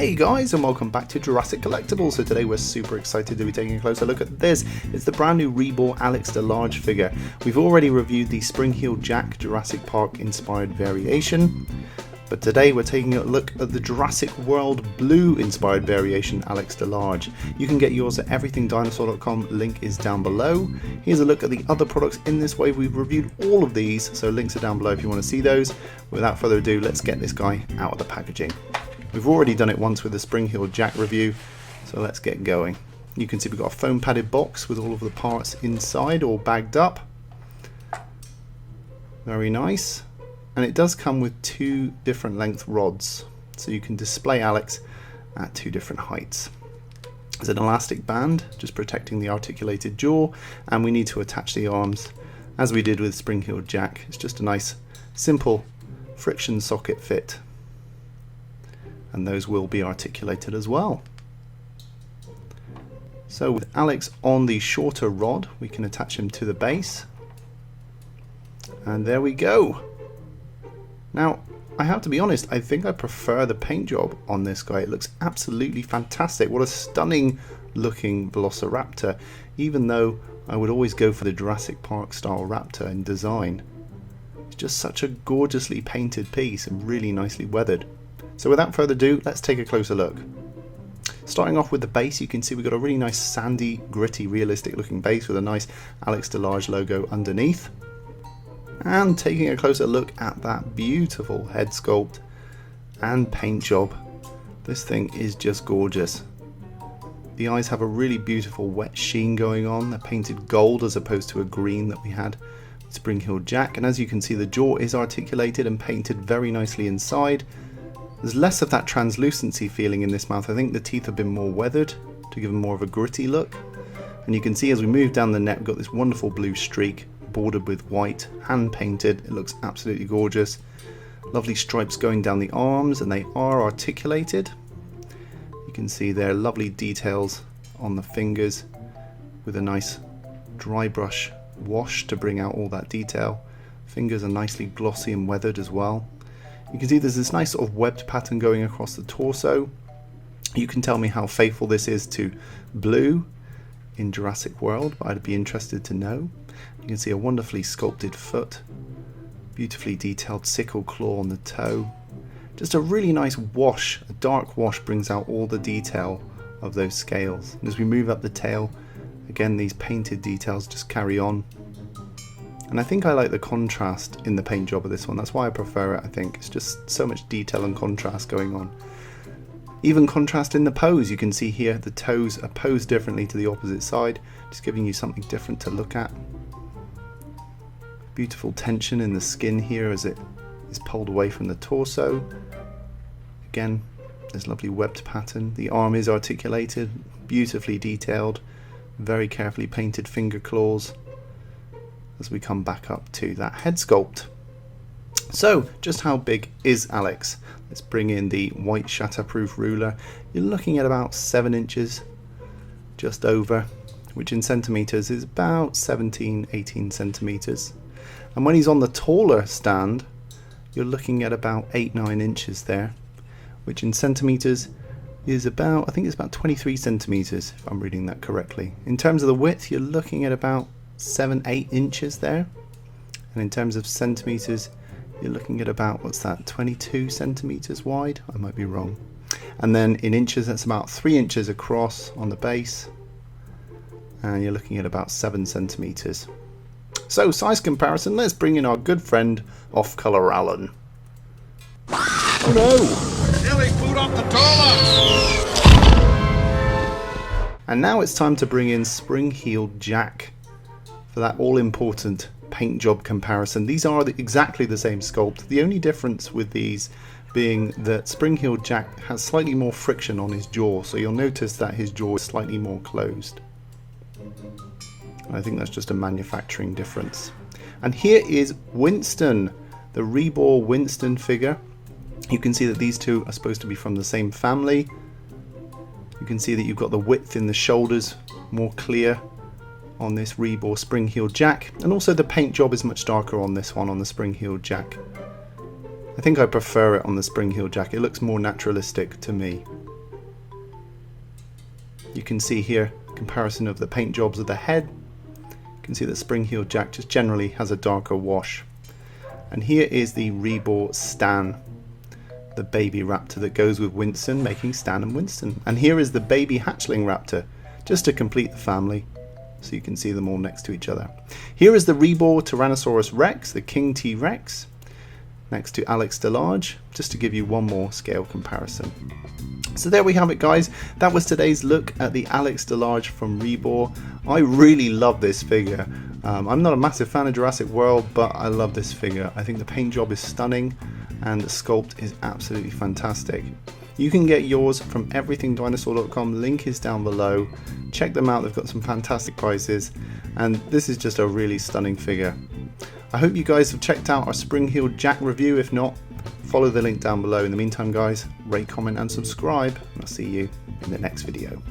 Hey guys, and welcome back to Jurassic Collectibles. So today we're super excited to be taking a closer look at this. It's the brand new Rebor Alex Delarge figure. We've already reviewed the Spring-Heeled Jack Jurassic Park inspired variation, but today we're taking a look at the Jurassic World Blue inspired variation Alex Delarge. You can get yours at everythingdinosaur.com, link is down below. Here's a look at the other products in this wave. We've reviewed all of these, so links are down below if you want to see those. Without further ado, let's get this guy out of the packaging. We've already done it once with the Spring-Heeled Jack review, so let's get going. You can see we've got a foam padded box with all of the parts inside all bagged up. Very nice. And it does come with two different length rods, so you can display Alex at two different heights. There's an elastic band just protecting the articulated jaw, and we need to attach the arms as we did with Spring-Heeled Jack. It's just a nice simple friction socket fit, and those will be articulated as well. So with Alex on the shorter rod, we can attach him to the base, and there we go. Now I have to be honest, I think I prefer the paint job on this guy. It looks absolutely fantastic. What a stunning looking Velociraptor, even though I would always go for the Jurassic Park style Raptor in design. It's just such a gorgeously painted piece and really nicely weathered. So without further ado, let's take a closer look. Starting off with the base, you can see we've got a really nice sandy, gritty, realistic looking base with a nice Alex Delarge logo underneath. And taking a closer look at that beautiful head sculpt and paint job, this thing is just gorgeous. The eyes have a really beautiful wet sheen going on. They're painted gold as opposed to a green that we had with Spring-Heeled Jack. And as you can see, the jaw is articulated and painted very nicely inside. There's less of that translucency feeling in this mouth. I think the teeth have been more weathered to give them more of a gritty look. And you can see as we move down the neck, we've got this wonderful blue streak bordered with white, hand painted. It looks absolutely gorgeous. Lovely stripes going down the arms, and they are articulated. You can see there lovely details on the fingers with a nice dry brush wash to bring out all that detail. Fingers are nicely glossy and weathered as well. You can see there's this nice sort of webbed pattern going across the torso. You can tell me how faithful this is to Blue in Jurassic World, but I'd be interested to know. You can see a wonderfully sculpted foot, beautifully detailed sickle claw on the toe. Just a really nice wash, a dark wash brings out all the detail of those scales. And as we move up the tail, again these painted details just carry on. And I think I like the contrast in the paint job of this one. That's why I prefer it, I think. It's just so much detail and contrast going on. Even contrast in the pose. You can see here the toes are posed differently to the opposite side, just giving you something different to look at. Beautiful tension in the skin here as it is pulled away from the torso. Again, this lovely webbed pattern. The arm is articulated, beautifully detailed, very carefully painted finger claws as we come back up to that head sculpt. So, just how big is Alex? Let's bring in the white shatterproof ruler. You're looking at about 7 inches, just over, which in centimeters is about 17-18 centimeters. And when he's on the taller stand, you're looking at about 8-9 inches there, which in centimeters is about, I think it's about 23 centimeters, if I'm reading that correctly. In terms of the width, you're looking at about 7-8 inches there, and in terms of centimeters, you're looking at about, what's that, 22 centimeters wide? I might be wrong. And then in inches, that's about 3 inches across on the base, and you're looking at about 7 centimeters. So, size comparison, let's bring in our good friend Off Color Alan. Oh no! Nearly food off the toilet! And now it's time to bring in Spring-Heeled Jack for that all-important paint job comparison. These are exactly the same sculpt. The only difference with these being that Spring-Heeled Jack has slightly more friction on his jaw, so you'll notice that his jaw is slightly more closed. I think that's just a manufacturing difference. And here is Winston, the Rebor Winston figure. You can see that these two are supposed to be from the same family. You can see that you've got the width in the shoulders more clear on this Rebor Spring-Heeled Jack, and also the paint job is much darker on this one, on the Spring-Heeled Jack. I think I prefer it on the Spring-Heeled Jack. It looks more naturalistic to me. You can see here a comparison of the paint jobs of the head. You can see that Spring-Heeled Jack just generally has a darker wash. And here is the Rebor Stan, the baby raptor that goes with Winston, making Stan and Winston. And here is the baby hatchling raptor, just to complete the family, so you can see them all next to each other. Here is the Rebor Tyrannosaurus Rex, the King T.rex, next to Alex Delarge, just to give you one more scale comparison. So there we have it, guys. That was today's look at the Alex Delarge from Rebor. I really love this figure. I'm not a massive fan of Jurassic World, but I love this figure. I think the paint job is stunning and the sculpt is absolutely fantastic. You can get yours from everythingdinosaur.com, link is down below. Check them out, they've got some fantastic prices, and this is just a really stunning figure. I hope you guys have checked out our Spring-Heeled Jack review. If not, follow the link down below. In the meantime, guys, rate, comment and subscribe, and I'll see you in the next video.